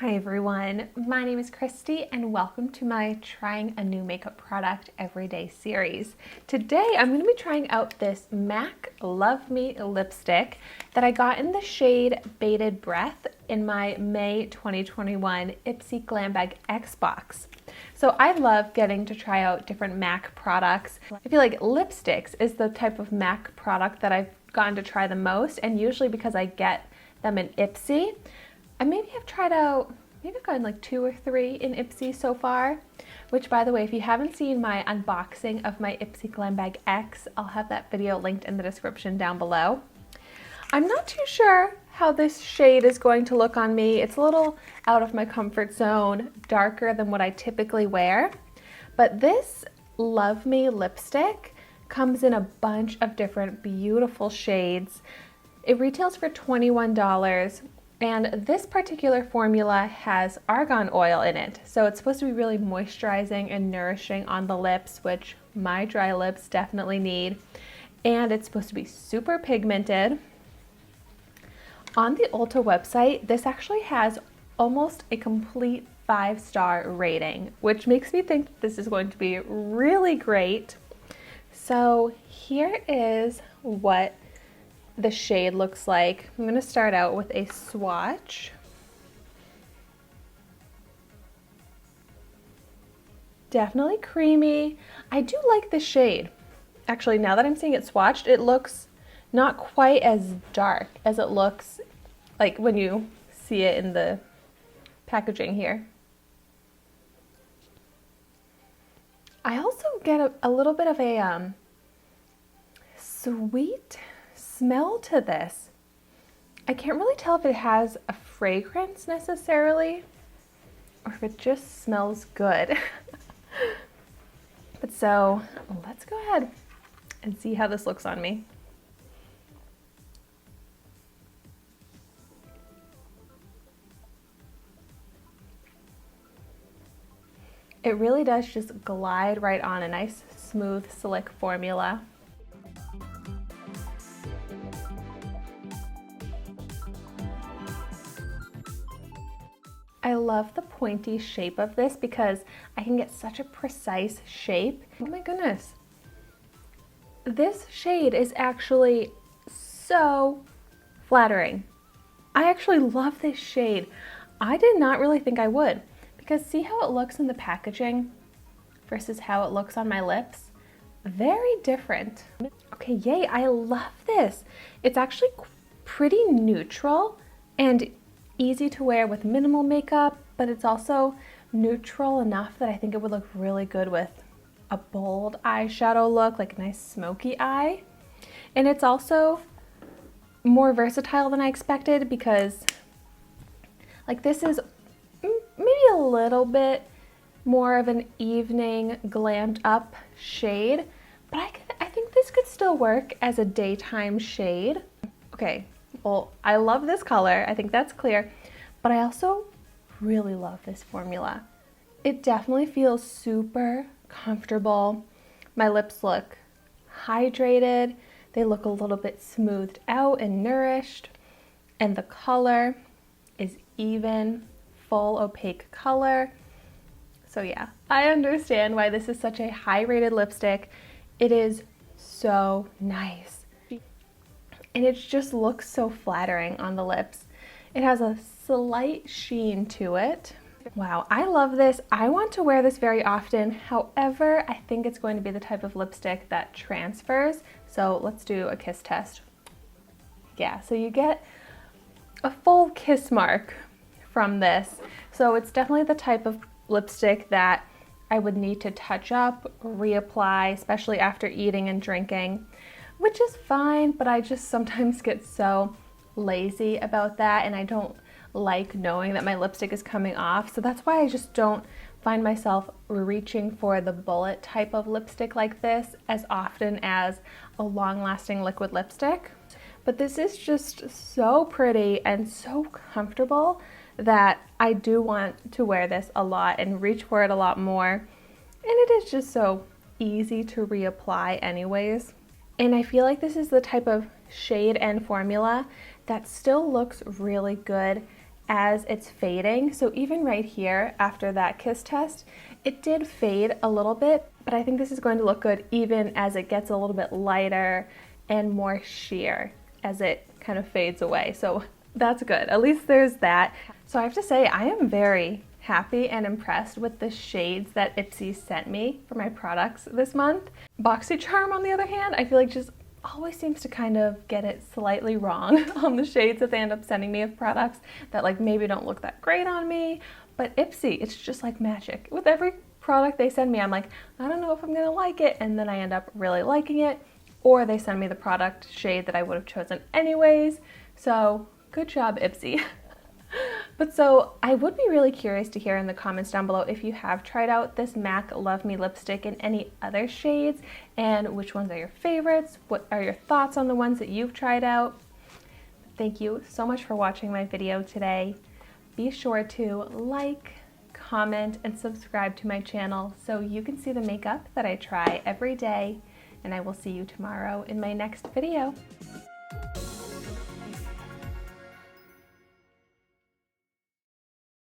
Hi everyone, my name is Christy and welcome to my Trying a New Makeup Product Everyday series. Today I'm going to be trying out this MAC Love Me lipstick that I got in the shade Bated Breath in my May 2021 Ipsy Glam Bag X box. So I love getting to try out different MAC products. I feel like lipsticks is the type of MAC product that I've gotten to try the most, and usually because I get them in Ipsy. I maybe have tried out, maybe I've gotten like 2 or 3 in Ipsy so far, which by the way, if you haven't seen my unboxing of my Ipsy Glam Bag X, I'll have that video linked in the description down below. I'm not too sure how this shade is going to look on me. It's a little out of my comfort zone, darker than what I typically wear, but this Love Me lipstick comes in a bunch of different beautiful shades. It retails for $21. And this particular formula has argan oil in it, so it's supposed to be really moisturizing and nourishing on the lips, which my dry lips definitely need. And it's supposed to be super pigmented. On the Ulta website, this actually has almost a complete 5-star rating, which makes me think this is going to be really great. So here is what the shade looks like. I'm going to start out with a swatch. Definitely creamy. I do like the shade. Actually, now that I'm seeing it swatched, it looks not quite as dark as it looks like when you see it in the packaging here. I also get a little bit of a sweet smell to this. I can't really tell if it has a fragrance necessarily or if it just smells good. But so let's go ahead and see how this looks on me. It really does just glide right on, a nice smooth slick formula. I love the pointy shape of this because I can get such a precise shape. Oh my goodness. This shade is actually so flattering. I actually love this shade. I did not really think I would, because see how it looks in the packaging versus how it looks on my lips? Very different. Okay, yay, I love this. It's actually pretty neutral and easy to wear with minimal makeup, but it's also neutral enough that I think it would look really good with a bold eyeshadow look, like a nice smoky eye. And it's also more versatile than I expected because like this is maybe a little bit more of an evening glammed up shade, but I think this could still work as a daytime shade. Okay. Well, I love this color, I think that's clear, but I also really love this formula. It definitely feels super comfortable. My lips look hydrated, they look a little bit smoothed out and nourished, and the color is even, full opaque color. So yeah, I understand why this is such a high rated lipstick. It is so nice. And it just looks so flattering on the lips. It has a slight sheen to it. Wow, I love this. I want to wear this very often. However, I think it's going to be the type of lipstick that transfers. So let's do a kiss test. Yeah, so you get a full kiss mark from this. So it's definitely the type of lipstick that I would need to touch up, reapply, especially after eating and drinking, which is fine, but I just sometimes get so lazy about that, and I don't like knowing that my lipstick is coming off. So that's why I just don't find myself reaching for the bullet type of lipstick like this as often as a long-lasting liquid lipstick. But this is just so pretty and so comfortable that I do want to wear this a lot and reach for it a lot more. And it is just so easy to reapply anyways. And I feel like this is the type of shade and formula that still looks really good as it's fading. So even right here after that kiss test, it did fade a little bit, but I think this is going to look good even as it gets a little bit lighter and more sheer as it kind of fades away. So that's good. At least there's that. So I have to say I am very happy and impressed with the shades that Ipsy sent me for my products this month. BoxyCharm, on the other hand, I feel like just always seems to kind of get it slightly wrong on the shades that they end up sending me of products that like maybe don't look that great on me. But Ipsy, it's just like magic. With every product they send me, I'm like, I don't know if I'm gonna like it, and then I end up really liking it, or they send me the product shade that I would have chosen anyways. So good job, Ipsy. But so I would be really curious to hear in the comments down below if you have tried out this MAC Love Me lipstick in any other shades, and which ones are your favorites. What are your thoughts on the ones that you've tried out? Thank you so much for watching my video today. Be sure to like, comment, and subscribe to my channel so you can see the makeup that I try every day, and I will see you tomorrow in my next video.